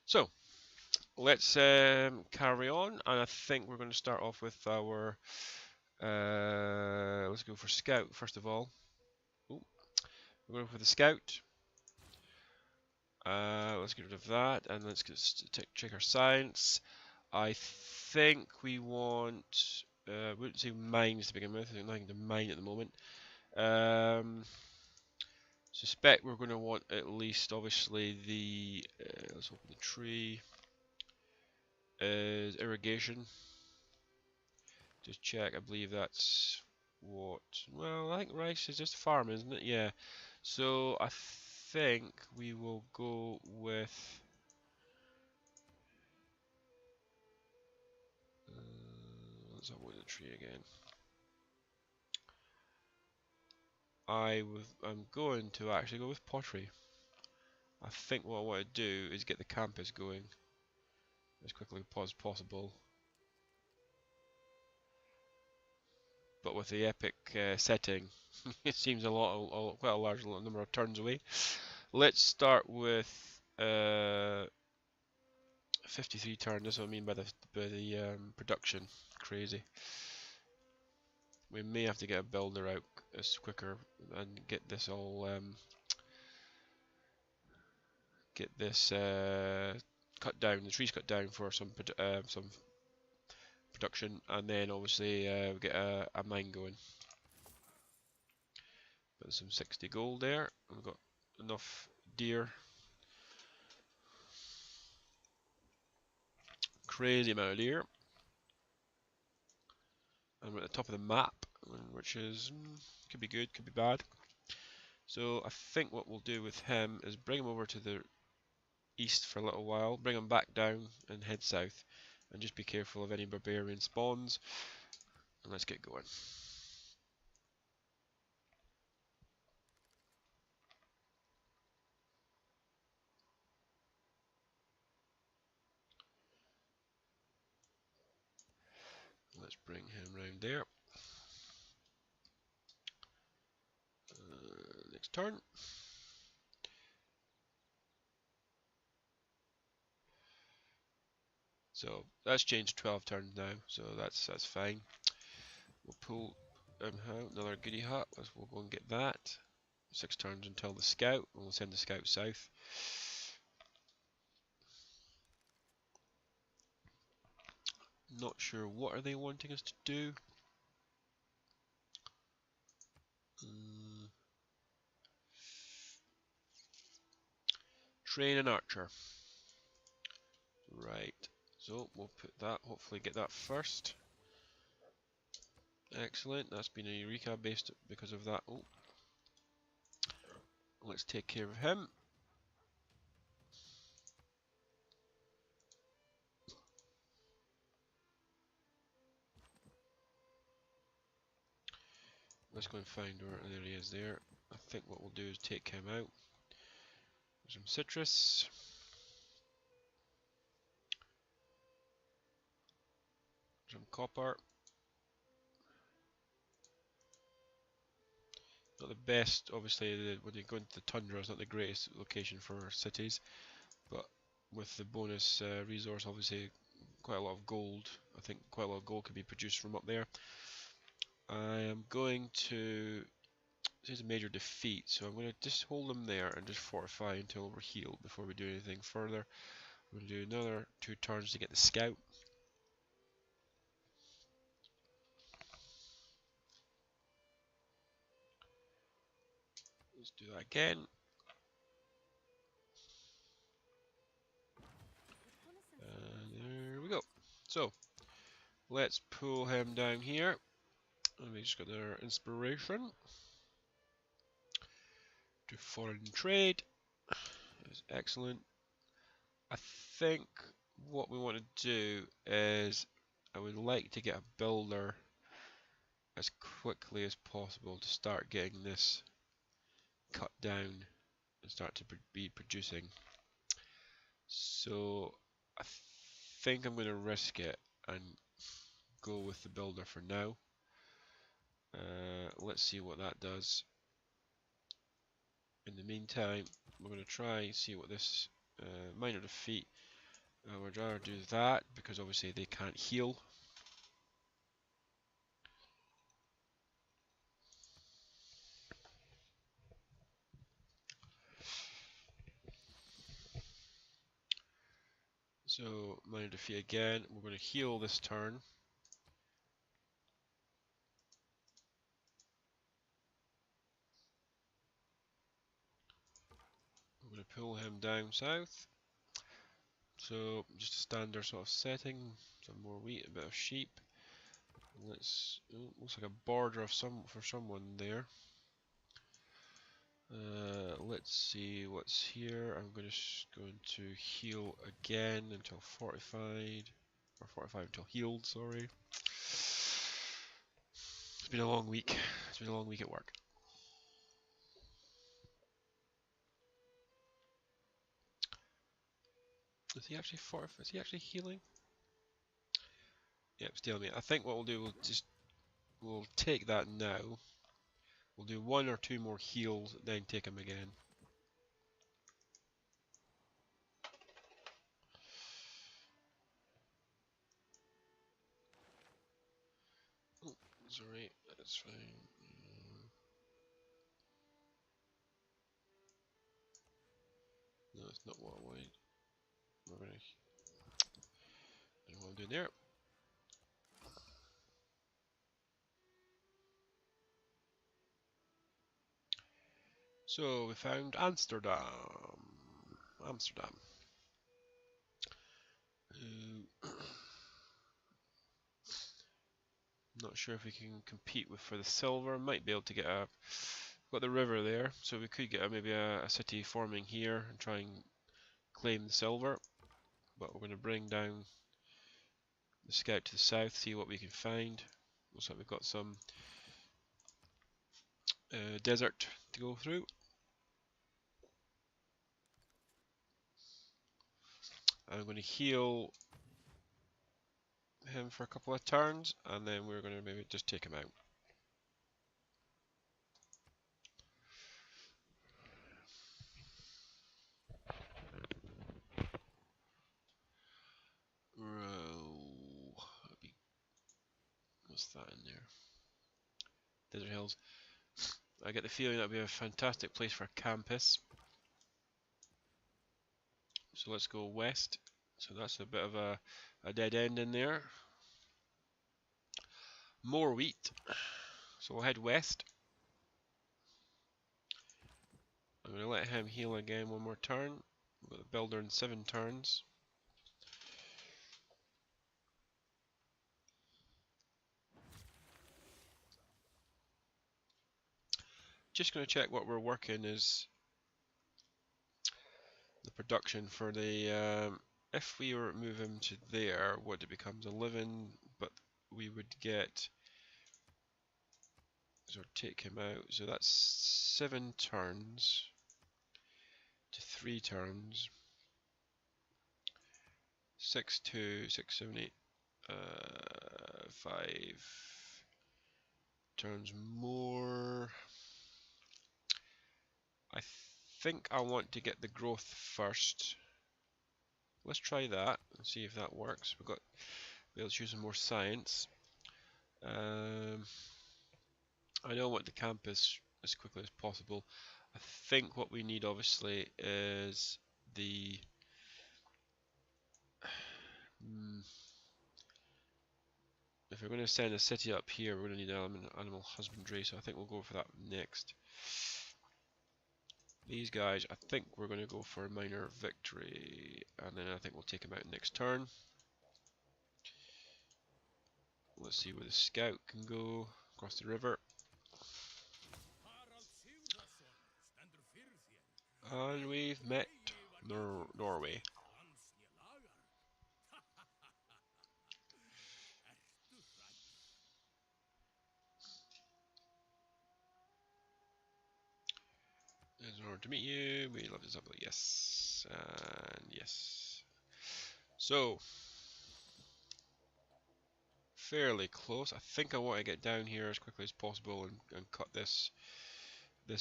So let's carry on, and I think we're going to start off with our. Let's go for scout first of all. Ooh, we're going for the scout. Let's get rid of that, and let's check our science. I think we want. We wouldn't say mines to begin with. I think nothing to mine at the moment. Um, Suspect we're going to want at least, obviously, the. Let's open the tree. Is irrigation. Just check. I believe that's what. Well, I think rice is just farm, isn't it? Yeah. So I think we will go with. Let's have a look at the tree again. I'm going to actually go with pottery. I think what I want to do is get the campus going as quickly as possible. But with the epic setting, it seems quite a large number of turns away. Let's start with 53 turns. That's what I mean by the production. Crazy. We may have to get a builder out as quicker and get this all get this cut down. The trees cut down for some production, and then obviously get a mine going. Put some 60 gold there. We've got enough deer. Crazy amount of deer. And we're at the top of the map, which is could be good, could be bad. So I think what we'll do with him is bring him over to the east for a little while, bring him back down and head south, and just be careful of any barbarian spawns. And let's get going. Let's bring him round there. Next turn. So that's changed to 12 turns now, so that's fine. We'll pull another goody hut. We'll go and get that. 6 turns until the scout, and we'll send the scout south. Not sure what are they wanting us to do. Train an archer. Right. So we'll put that. Hopefully get that first. Excellent. That's been a Eureka based because of that. Oh. Let's take care of him. Let's go and find where there he is there. I think what we'll do is take him out. Some citrus. Some copper. Not the best, obviously, when you go into the tundra, it's not the greatest location for cities, but with the bonus resource, obviously, quite a lot of gold. I think quite a lot of gold can be produced from up there. I am going to. This is a major defeat, so I'm going to just hold them there and just fortify until we're healed before we do anything further. We're going to do another 2 turns to get the scout. Let's do that again. And there we go. So, let's pull him down here. And we just got their inspiration. Do foreign trade. That's excellent. I think what we want to do is I would like to get a builder as quickly as possible to start getting this cut down and start to be producing. So I think I'm going to risk it and go with the builder for now. Let's see what that does. In the meantime, we're going to try and see what this minor defeat. I would rather do that because obviously they can't heal. So minor defeat again. We're going to heal this turn. We're going to pull him down south. So just a standard sort of setting. Some more wheat, a bit of sheep. Let's. Oh, looks like a border of for someone there. Let's see what's here. I'm going to heal again until fortified, or 45 until healed. Sorry. It's been a long week. It's been a long week at work. Is he actually fortified? Is he actually healing? Yep, stalemate. I think what we'll do, we'll take that now. We'll do 1 or 2 more heals, then take him again. Oh, sorry, that's fine. No, it's not what I wanted. We're gonna. I don't know what I'm doing there. So we found Amsterdam. Amsterdam. Not sure if we can compete with for the silver. Might be able to get a. Got the river there, so we could get maybe a city forming here and try and claim the silver. But we're going to bring down the scout to the south, see what we can find. Looks like we've got some desert to go through. I'm going to heal him for a couple of turns, and then we're going to maybe just take him out. What's that in there? Desert Hills. I get the feeling that would be a fantastic place for a campus. So let's go west. So that's a bit of a dead end in there. More wheat. So we'll head west. I'm going to let him heal again 1 more turn. We've got the builder in 7 turns. Just going to check what we're working is the production for the. If we were to move him to there, what it becomes 11, but we would get. So take him out. So that's 7 turns to 3 turns. 6, 2, 6, 7, 8, 5 turns more. I think I want to get the growth first. Let's try that and see if that works. We've got be able to use some more science. I don't want the campus as quickly as possible. I think what we need obviously is the if we're going to send a city up here, we're going to need animal husbandry, so I think we'll go for that next. These guys, I think we're going to go for a minor victory, and then I think we'll take them out next turn. Let's see where the scout can go across the river. And we've met Norway. It's an honor to meet you. We love this up. Yes. And yes. So, fairly close. I think I want to get down here as quickly as possible and cut this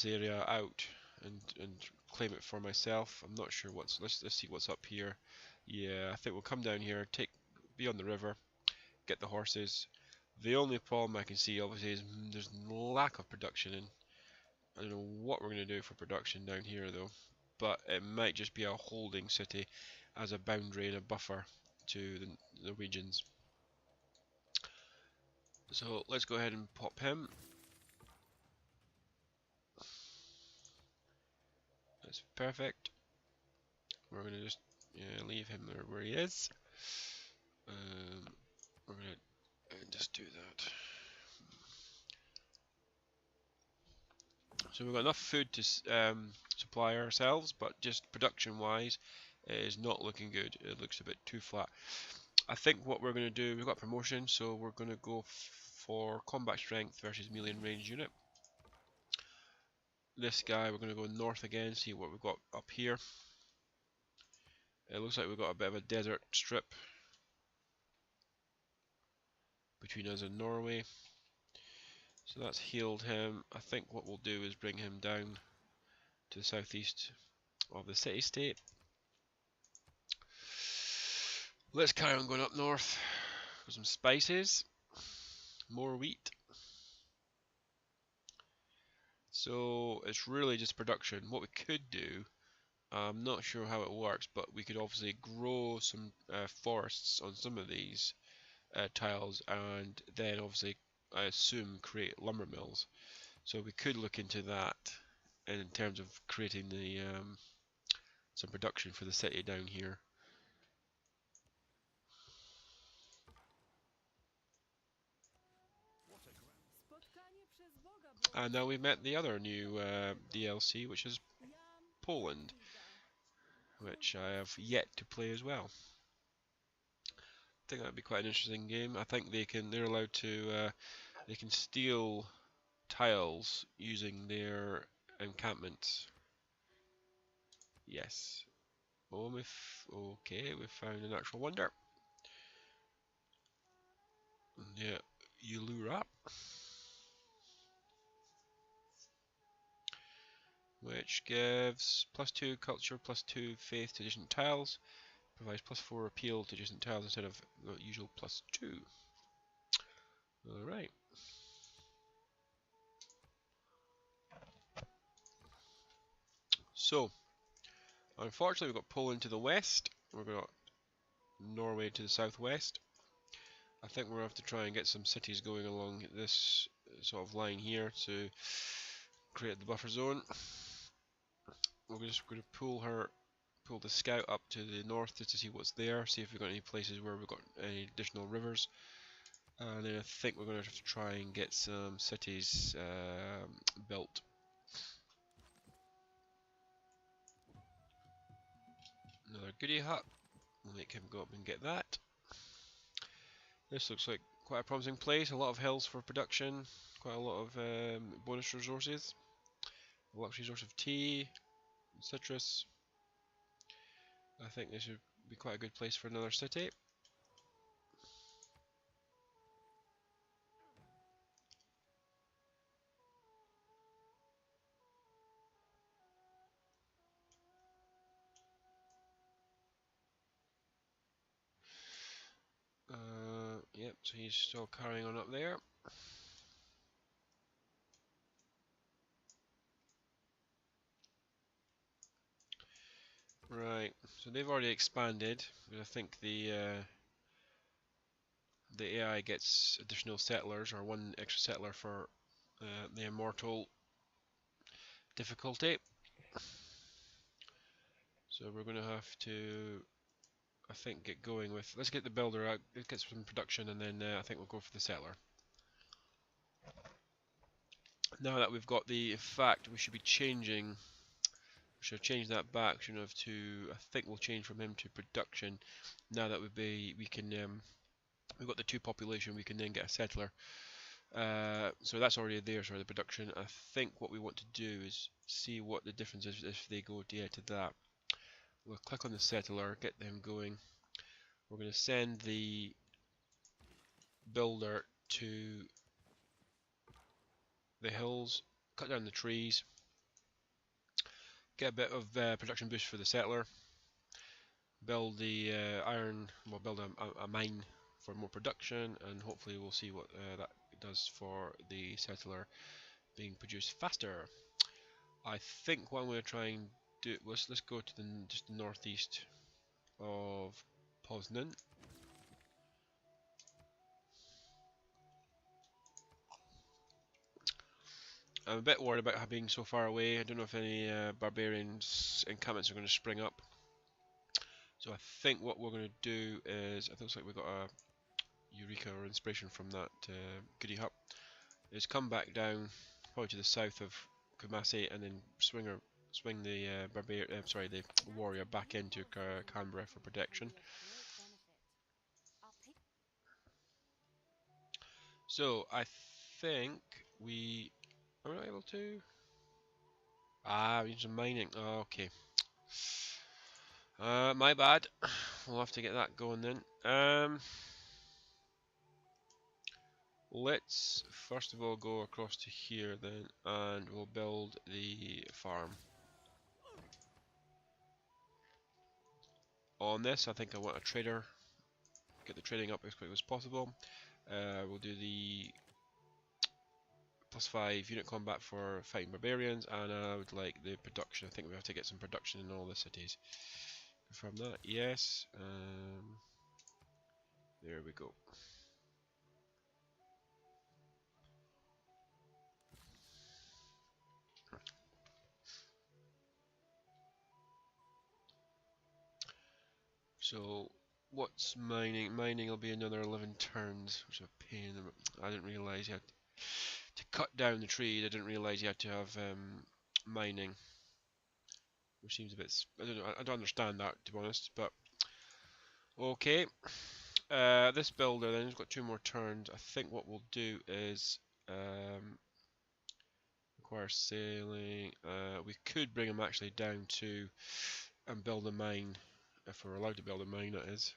area out. and claim it for myself. I'm not sure what's. Let's see what's up here. Yeah, I think we'll come down here, be on the river, get the horses. The only problem I can see obviously is there's lack of production, and I don't know what we're going to do for production down here though. But it might just be a holding city as a boundary and a buffer to the Norwegians. So let's go ahead and pop him. That's perfect. We're going to just leave him there where he is. We're going to just do that. So we've got enough food to supply ourselves, but just production-wise, it is not looking good. It looks a bit too flat. I think what we're going to do, we've got promotion, so we're going to go for combat strength versus melee and range unit. This guy, we're going to go north again, see what we've got up here. It looks like we've got a bit of a desert strip between us and Norway. So that's healed him. I think what we'll do is bring him down to the southeast of the city-state. Let's carry on going up north for some spices, more wheat. So it's really just production. What we could do, I'm not sure how it works, but we could obviously grow some forests on some of these tiles, and then obviously I assume create lumber mills. So we could look into that in terms of creating the some production for the city down here. And now we've met the other new DLC, which is Poland, which I have yet to play as well. I think that'd be quite an interesting game. I think they're allowed to they can steal tiles using their encampments. Yes. Oh, okay, we've found an actual wonder. Yeah, you lure up. Which gives +2 culture, +2 faith to adjacent tiles, provides +4 appeal to adjacent tiles instead of the usual +2. Alright. So, unfortunately we've got Poland to the west, we've got Norway to the southwest. I think we're going to have to try and get some cities going along this sort of line here to create the buffer zone. We're just going to pull the scout up to the north just to see what's there, see if we've got any places where we've got any additional rivers. And then I think we're going to have to try and get some cities built. Another goodie hut. We'll make him go up and get that. This looks like quite a promising place. A lot of hills for production. Quite a lot of bonus resources. A luxury resource of tea, citrus. I think this would be quite a good place for another city. Yep, so he's still carrying on up there. Right, so they've already expanded, but I think the AI gets additional settlers, or one extra settler for the immortal difficulty. So we're going to have to, I think, get going with, let's get the builder out, let's get some production, and then I think we'll go for the settler. Now that we've got the fact, we should be changing, we should have changed that back, shouldn't have, to, I think we'll change from him to production. Now that we can, we've got the 2 population, we can then get a settler. So that's already there, sorry, the production. I think what we want to do is see what the difference is if they go to that. We'll click on the settler, get them going. We're going to send the builder to the hills, cut down the trees, get a bit of production boost for the settler, build the build a mine for more production, and hopefully we'll see what that does for the settler being produced faster. I think what I'm going to try and do, let's go to just the northeast of Poznan. I'm a bit worried about being so far away. I don't know if any barbarians encampments are going to spring up. So I think what we're going to do is, it looks like we got a Eureka or inspiration from that Goody Hut, is come back down probably to the south of Kumasi and then swing the the warrior back into Canberra for protection. So I think we are we not able to. We need some mining. Oh, okay. My bad. We'll have to get that going then. Let's first of all go across to here then, and we'll build the farm. On this, I think I want a trader. Get the trading up as quick as possible. We'll do the +5 unit combat for fighting barbarians, and I would like the production. I think we have to get some production in all the cities. Confirm that, yes. There we go. So, what's mining? Mining will be another 11 turns, which is a pain. I didn't realise you had to cut down the tree. I didn't realise you had to have mining, which seems a bit. I don't know. I don't understand that, to be honest. But okay. This builder then has got 2 more turns. I think what we'll do is require sailing. We could bring him actually down to and build a mine, if we're allowed to build a mine, that is.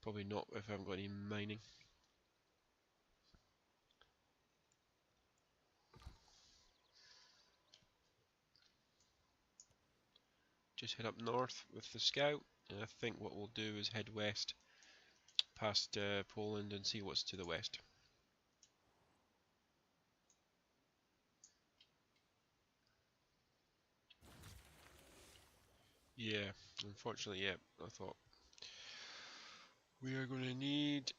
Probably not if I haven't got any mining. Just head up north with the scout, and I think what we'll do is head west past Poland and see what's to the west. Yeah, unfortunately, yeah, I thought we are going to need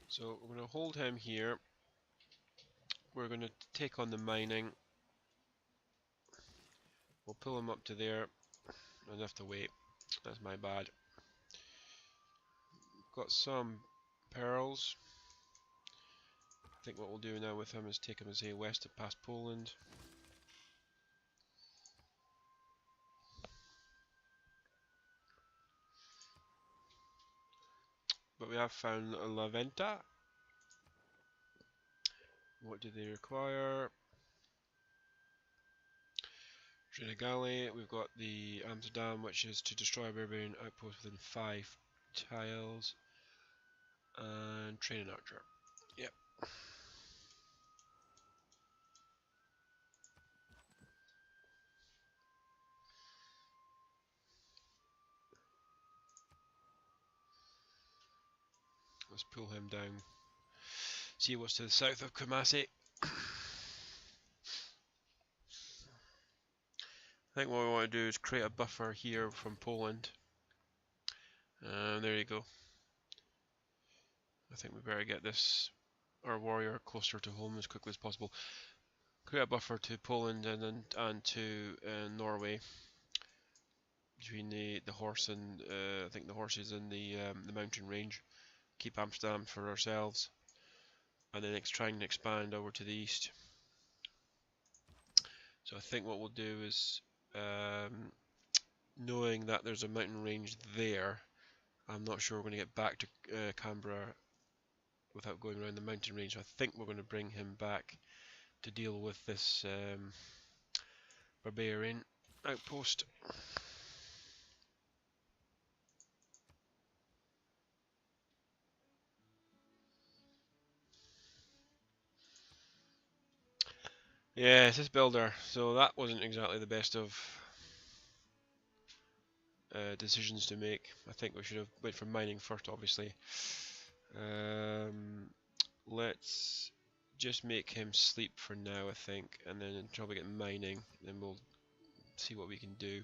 so we're going to hold him here. We're going to take on the mining. We'll pull him up to there. I'll have to wait. That's my bad. Got some pearls. I think what we'll do now with him is take him as a west past Poland. But we have found La Venta. What do they require? Trinigale, we've got the Amsterdam, which is to destroy a barbarian outpost within 5 tiles. And train an archer. Yep. Let's pull him down. See what's to the south of Kumasi. I think what we want to do is create a buffer here from Poland. There you go. I think we better get our warrior closer to home as quickly as possible. Create a buffer to Poland and to Norway between the horse and I think the horse is in the mountain range. Keep Amsterdam for ourselves, and then try and expand over to the east. So I think what we'll do is, knowing that there's a mountain range there, I'm not sure we're going to get back to Canberra without going around the mountain range. So I think we're going to bring him back to deal with this barbarian outpost. Yes, this builder. So that wasn't exactly the best of decisions to make. I think we should have went for mining first, obviously. Let's just make him sleep for now, I think, and then until we get mining, then we'll see what we can do.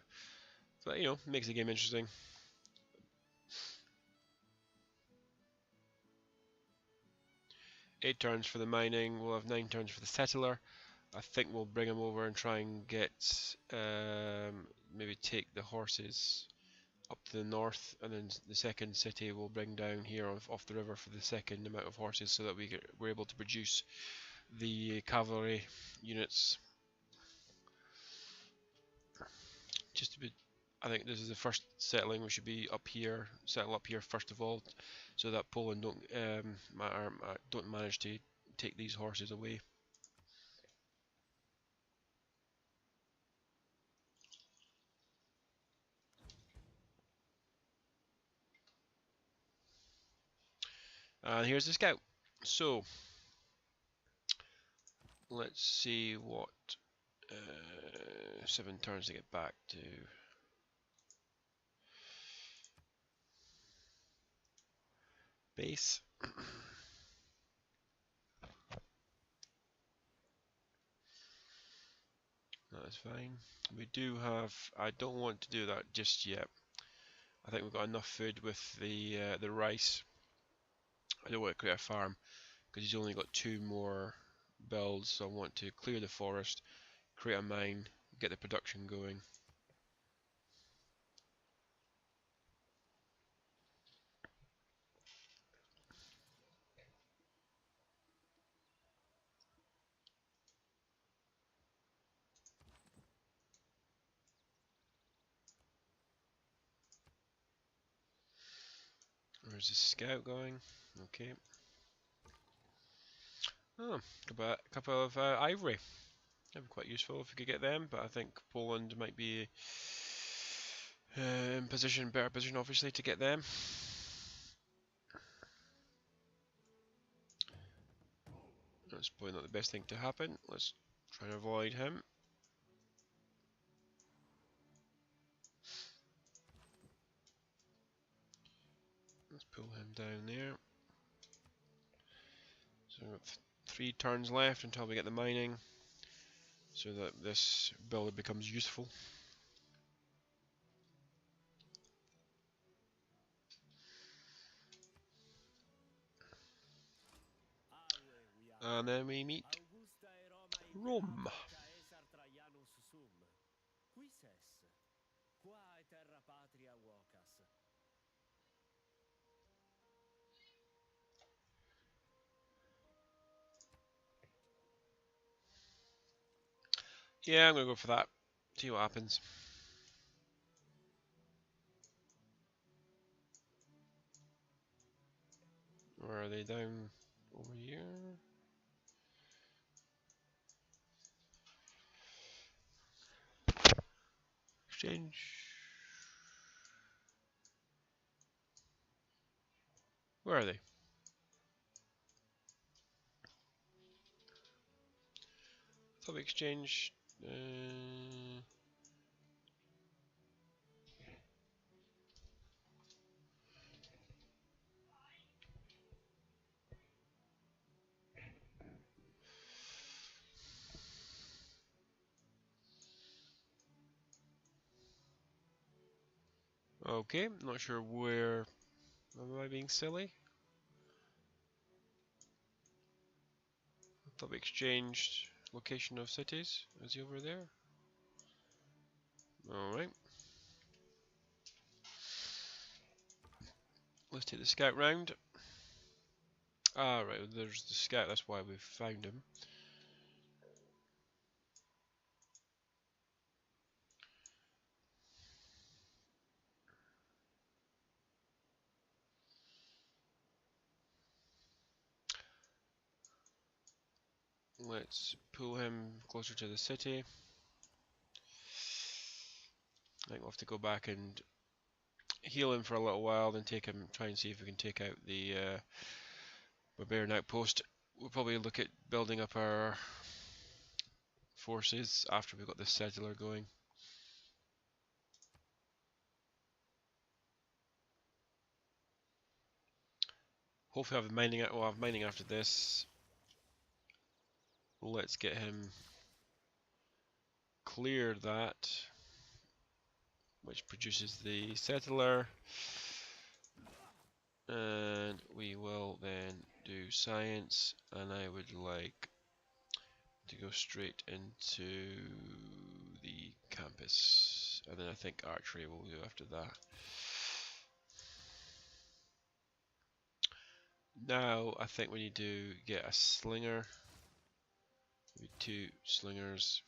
But you know, makes the game interesting. Eight turns for the mining. We'll have 9 turns for the settler. I think we'll bring him over and try and get maybe take the horses up to the north, and then the second city we'll bring down here off the river for the second amount of horses, so that we're able to produce the cavalry units. Just to be, I think this is the first settling. We should be up here, settle up here first of all, so that Poland don't manage to take these horses away. And here's the scout. So let's see what 7 turns to get back to. Base. That's fine. We do have. I don't want to do that just yet. I think we've got enough food with the rice. I don't want to create a farm because he's only got 2 more builds. So I want to clear the forest, create a mine, get the production going. Where's the scout going? Okay. Oh, a couple of ivory. That'd be quite useful if we could get them, but I think Poland might be in better position, obviously, to get them. That's probably not the best thing to happen. Let's try and avoid him. Let's pull him down there. So we've got 3 turns left until we get the mining, so that this builder becomes useful. And then we meet Rome. Yeah, I'm gonna go for that. See what happens. Where are they? Down over here? Exchange. Where are they? I thought we exchanged. Okay, not sure where. Am I being silly? I thought we exchanged location of cities. Is he over there? Alright. Let's take the scout round. Ah, right, there's the scout, that's why we found him. Let's pull him closer to the city. I think we'll have to go back and heal him for a little while, then take him, try and see if we can take out the Barbarian outpost. We'll probably look at building up our forces after we've got the settler going. Hopefully we'll have mining after this. Let's get him clear that, which produces the settler. And we will then do science, and I would like to go straight into the campus, and then I think archery will do after that. Now I think we need to get a slinger, maybe 2 slingers.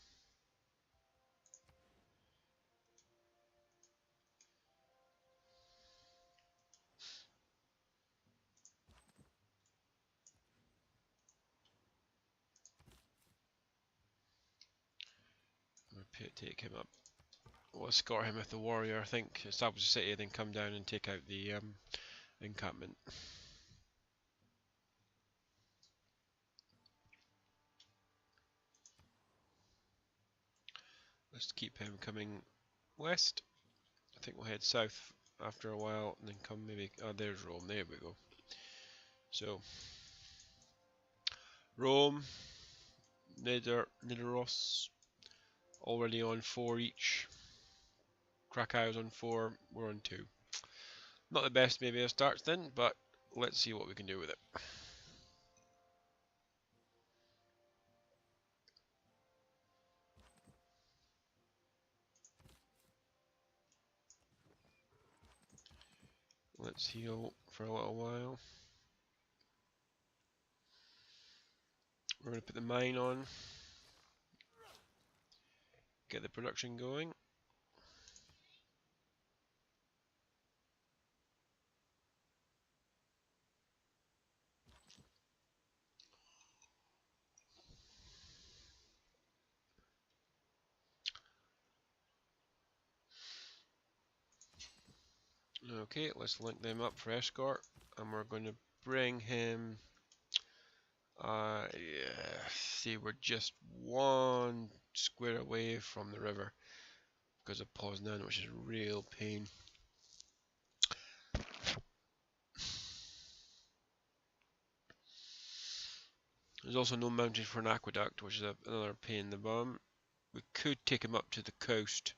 Take him up. We'll escort him with the warrior, I think, establish the city, then come down and take out the encampment. Let's keep him coming west. I think we'll head south after a while, and then come maybe. Oh, there's Rome. There we go. So, Rome, Nidaros, already on 4 each. Krakow's on 4. We're on 2. Not the best maybe of starts then, but let's see what we can do with it. Let's heal for a little while. We're going to put the mine on. Get the production going. Okay, let's link them up for escort, and we're going to bring him. Yeah, see, we're just 1 square away from the river because of Poznan, which is a real pain. There's also no mountain for an aqueduct, which is another pain in the bum. We could take him up to the coast.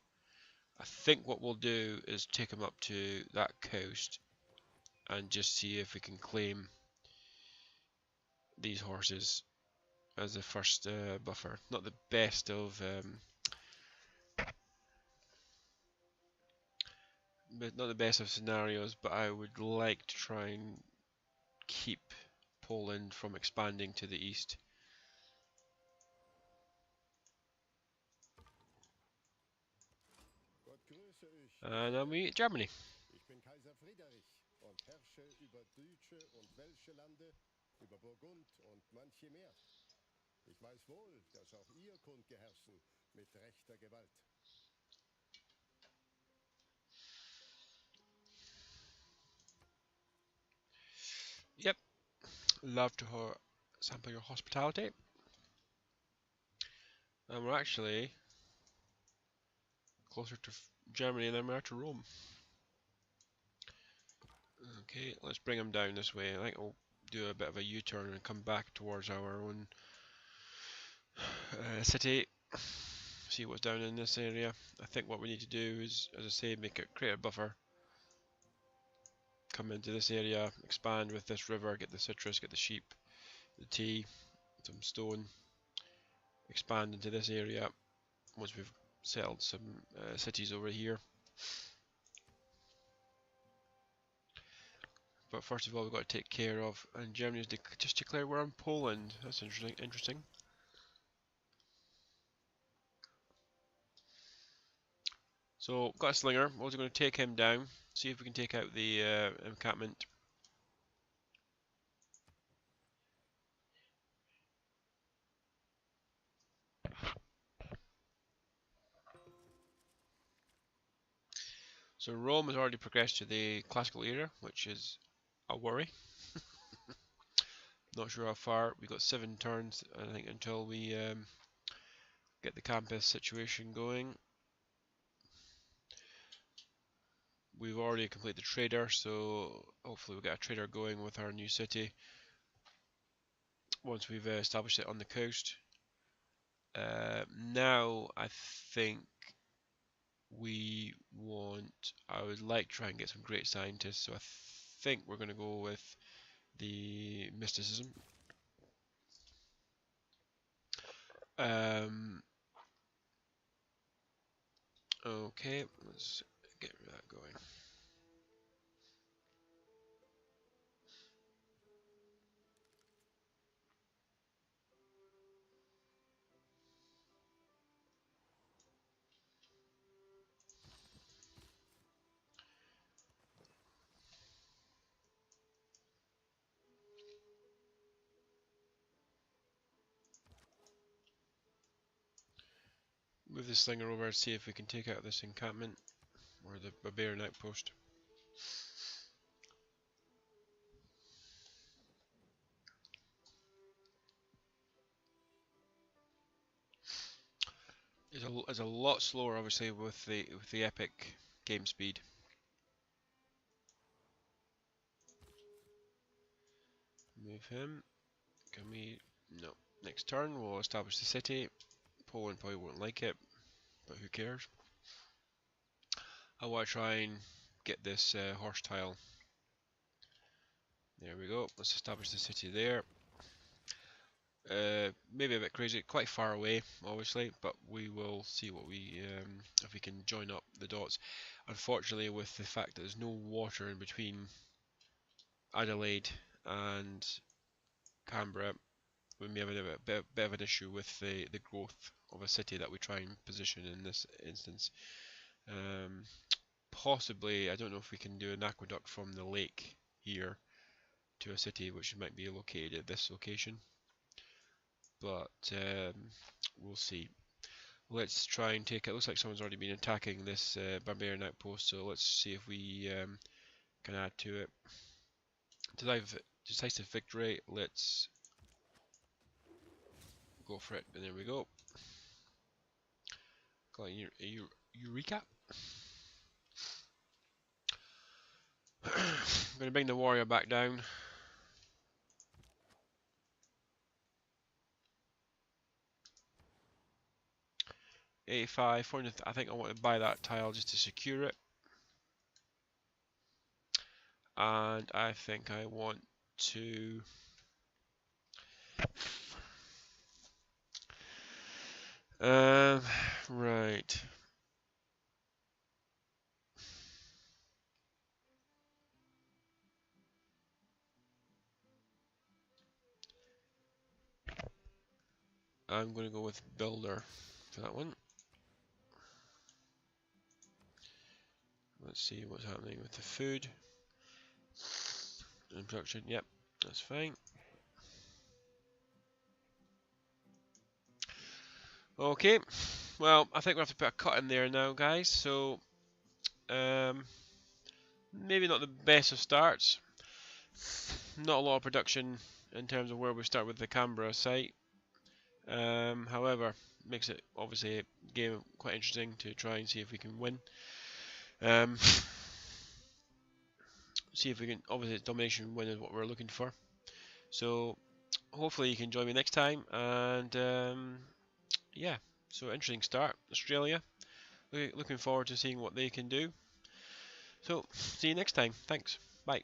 I think what we'll do is take him up to that coast and just see if we can claim these horses as the first buffer. Not the best of scenarios, but I would like to try and keep Poland from expanding to the east. And then we meet Germany. Ich bin Kaiser Friedrich und herrsche über deutsche und welsche Lande, über Burgund und manche mehr. Ich weiß wohl, dass auch ihr könnt beherrschen mit rechter Gewalt. Yep, love to sample your hospitality. And we're actually closer to Germany than we are to Rome. Okay, let's bring them down this way. I think we'll do a bit of a U-turn and come back towards our own city. See what's down in this area. I think what we need to do is, as I say, create a buffer. Come into this area, expand with this river, get the citrus, get the sheep, the tea, some stone. Expand into this area once we've settled some cities over here. But first of all, we've got to take care of, and Germany's just declared we're in Poland. That's interesting. So, got a slinger. We're also going to take him down, see if we can take out the encampment. So Rome has already progressed to the classical era, which is a worry. Not sure how far. We've got 7 turns, I think, until we get the campus situation going. We've already completed the trader, so hopefully we'll get a trader going with our new city once we've established it on the coast. Now I think I would like to try and get some great scientists, so I think we're going to go with the mysticism. Okay, let's get that going. Move the slinger over and see if we can take out this encampment or the barbarian outpost. It's a lot slower, obviously, with the epic game speed. Move him. Can we? No. Next turn, we'll establish the city. Poland probably won't like it, but who cares? I want to try and get this horse tile. There we go. Let's establish the city there. Maybe a bit crazy, quite far away, obviously, but we will see what we if we can join up the dots. Unfortunately, with the fact that there's no water in between Adelaide and Canberra, we may have a bit of an issue with the growth of a city that we try and position in this instance. Possibly, I don't know if we can do an aqueduct from the lake here to a city which might be located at this location, but we'll see. Let's try and take it. Looks like someone's already been attacking this barbarian outpost, so let's see if we can add to it. Decisive victory. Let's go for it, and there we go. Got a Eureka. I'm going to bring the warrior back down. $85, I think I want to buy that tile just to secure it. And I think I want to right. I'm going to go with builder for that one. Let's see what's happening with the food and production. Yep, that's fine. Okay, well, I think we have to put a cut in there now, guys. So, maybe not the best of starts. Not a lot of production in terms of where we start with the Canberra site. However, makes it obviously a game quite interesting to try and see if we can win. See if we can. Obviously, domination win is what we're looking for. So, hopefully, you can join me next time. And yeah, so interesting start. Australia. Looking forward to seeing what they can do. So, see you next time. Thanks. Bye.